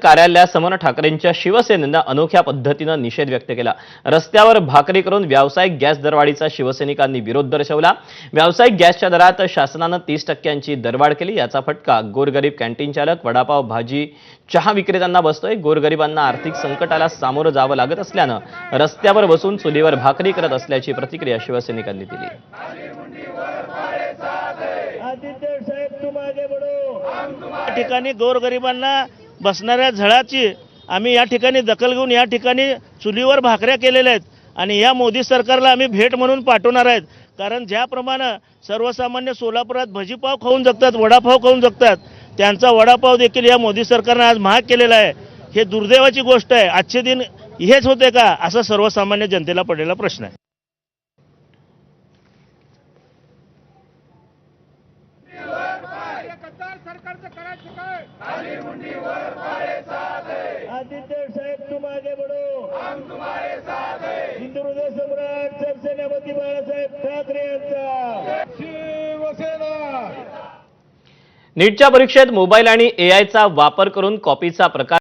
कार्यालयासमोर ठाकरेंच्या शिवसेनेनं अनोख्या पद्धतीनं निषेध व्यक्त केला। रस्त्यावर भाकरी करून व्यावसायिक गॅस दरवाढीचा शिवसैनिकांनी विरोध दर्शवला। व्यावसायिक गॅसच्या दरात शासनानं 30% दरवाढ केली। याचा फटका गोरगरीब कॅन्टीन चालक, वडापाव, भाजी, चहा विक्रेत्यांना बसतोय। गोरगरिबांना आर्थिक संकटाला सामोरं जावं लागत असल्यानं रस्त्यावर बसून चुलीवर भाकरी करत असल्याची प्रतिक्रिया शिवसैनिकांनी दिली। ठिकाणी गोरगरिबांना बसणाऱ्या झळाची आम्ही या ठिकाणी दखल घेऊन या ठिकाणी चुलीवर भाकऱ्या केलेल्या आहेत आणि या मोदी सरकारला आम्ही भेट म्हणून पाठवणार आहेत। कारण ज्याप्रमाणे सर्वसामान्य सोलापुरात भजीपाव खाऊन जगतात, वडापाव खाऊन जगतात, त्यांचा वडापाव देखील या मोदी सरकारने आज महाग केलेला आहे। हे दुर्दैवाची गोष्ट आहे। आजचे दिन हेच होते का असा सर्वसामान्य जनतेला पडलेला प्रश्न आहे। आदित्य साहेब तुम आगे बढ़ो, हम तुम्हारे साथ हैं। हिंदू हृदय सम्राट सरसेनापती बाळासाहेब ठाकरे यांचा शिवसेना। नीटच्या परीक्षेत मोबाईल आणि एआयचा वापर करून कॉपीचा प्रकार